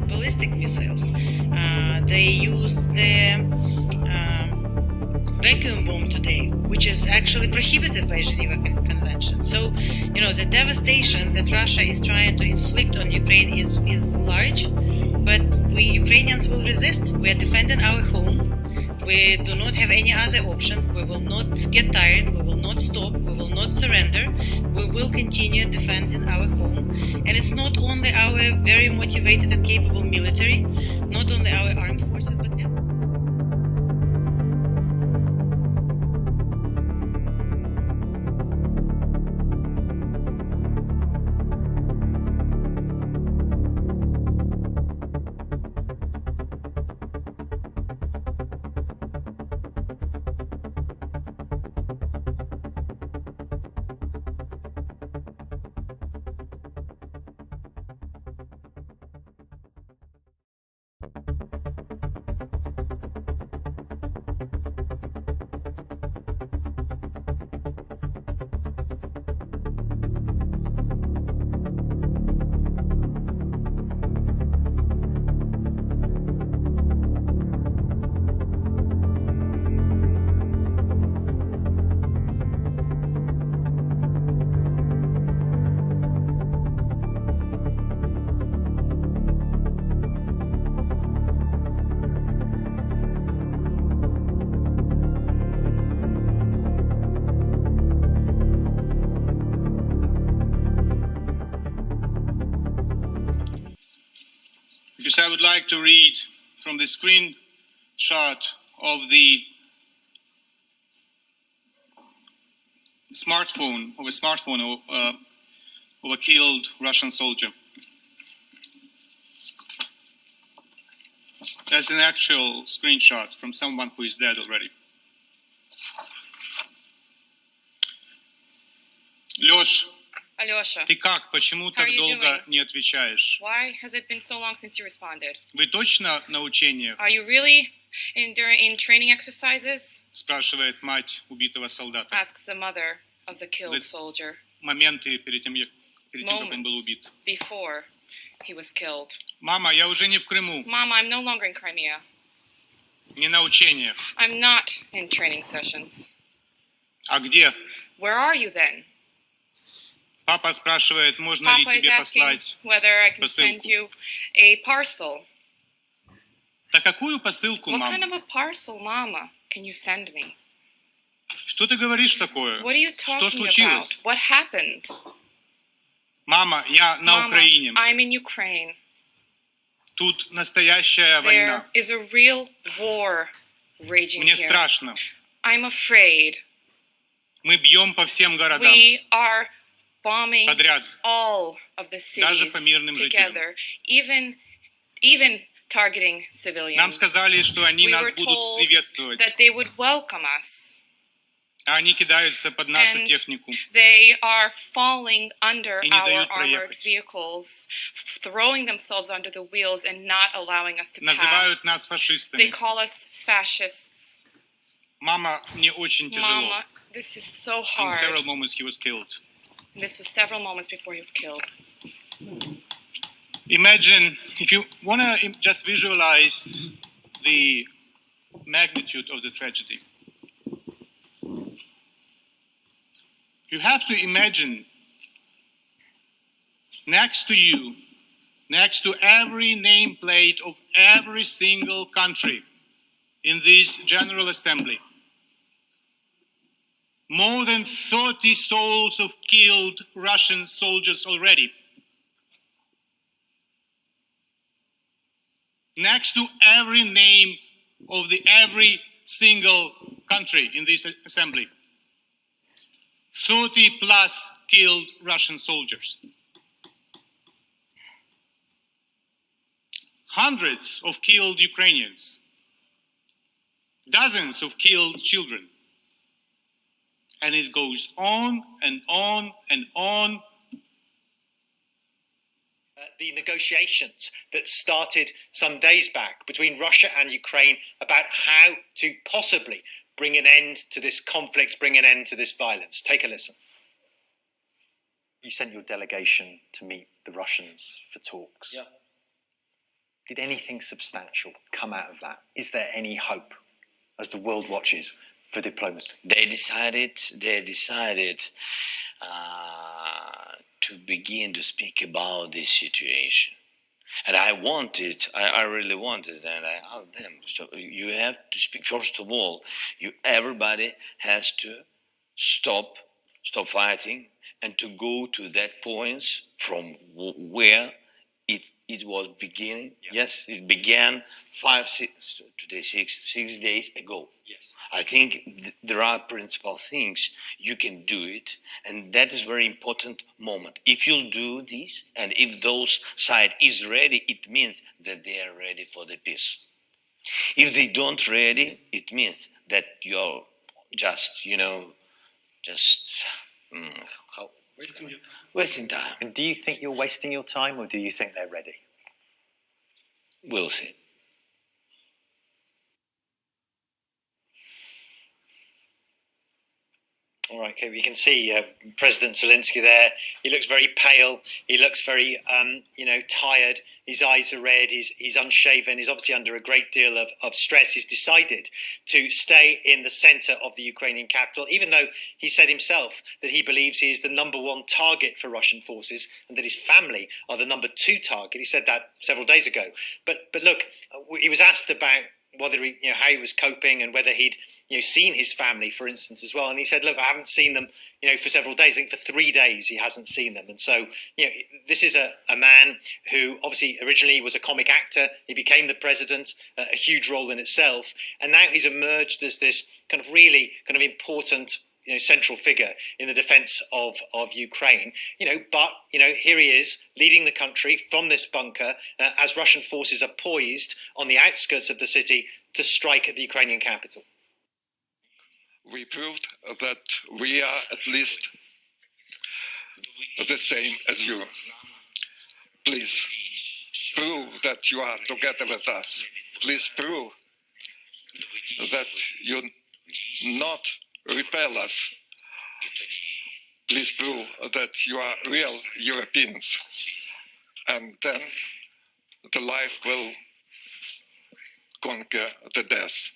Ballistic missiles. They use the vacuum bomb today, which is actually prohibited by Geneva Convention. So, the devastation that Russia is trying to inflict on Ukraine is large, but we Ukrainians will resist. We are defending our home. We do not have any other option. We will not get tired. We will not stop. We will not surrender. We will continue defending our home. And it's not only our very motivated and capable military, not only our armed forces, but because I would like to read from the screenshot of the smartphone of a killed Russian soldier. That's an actual screenshot from someone who is dead already. Лёш, Alyosha, ты как? Почему так долго не отвечаешь? why has it been so long since you responded? Вы точно на учениях? Are you really in training exercises? Спрашивает мать убитого солдата. Asks the mother of the killed soldier. Моменты перед тем, как он был убит. Before he was killed. Мама, я уже не в Крыму. Mama, I'm no longer in Crimea. Не на учениях. I'm not in training sessions. А где? Where are you then? Папа спрашивает, можно ли тебе послать whether I can send you a parcel. Да какую посылку, мама? What kind of a parcel, Mama, can you send me? Что ты говоришь такое? What are you Что talking случилось? about? What happened? Мама, я на Украине. I'm in Ukraine. Тут настоящая война. There is a real war raging Мне here. страшно. I'm afraid. Мы бьем по всем городам. We are bombing подряд. all of the Даже cities по мирным together, жителям. even targeting civilians. Нам сказали, что они We нас were будут told приветствовать. that they would welcome us. А они кидаются под нашу And технику. they are falling under И не our дают armored проехать. vehicles, throwing themselves under the wheels and not allowing us to Называют pass. нас They фашистами. call us fascists. Мама, мне очень тяжело. Mama, this is so In hard. several moments he was killed. This was several moments before he was killed. Imagine, if you want to just visualize the magnitude of the tragedy, you have to imagine next to you, next to every nameplate of every single country in this General Assembly, more than 30 souls of killed Russian soldiers already. Next to every name of every single country in this assembly, 30 plus killed Russian soldiers. Hundreds of killed Ukrainians. Dozens of killed children. And it goes on and on and on. The negotiations that started some days back between Russia and Ukraine about how to possibly bring an end to this conflict, bring an end to this violence. Take a listen. You sent your delegation to meet the Russians for talks. Yeah. Did anything substantial come out of that? Is there any hope as the world watches for diplomacy? They decided to begin to speak about this situation. And I really wanted, and I asked them, so you have to speak, first of all, everybody has to stop fighting and to go to that point from where it was beginning. Yeah. Yes, it began 6 days ago. Yes. I think there are principal things you can do it, and that is very important moment. If you do this, and if those side is ready, it means that they are ready for the peace. If they don't ready, it means that you're just, wasting time. And do you think you're wasting your time, or do you think they're ready? We'll see. All right, okay, we can see President Zelinsky there. He looks very pale. He looks very, tired. His eyes are red. He's unshaven. He's obviously under a great deal of stress. He's decided to stay in the center of the Ukrainian capital, even though he said himself that he believes he is the #1 target for Russian forces and that his family are the #2 target. He said that several days ago. But look, he was asked about whether how he was coping and whether he'd seen his family, for instance, as well. And he said, look, I haven't seen them for several days. I think for 3 days he hasn't seen them. And so this is a man who obviously originally was a comic actor. He became the president, a huge role in itself, and now he's emerged as this really important central figure in the defense of Ukraine, but here he is leading the country from this bunker as Russian forces are poised on the outskirts of the city to strike at the Ukrainian capital. We proved that we are at least the same as you. Please prove that you are together with us. Please prove that you not repel us. Please prove that you are real Europeans, and then the life will conquer the death.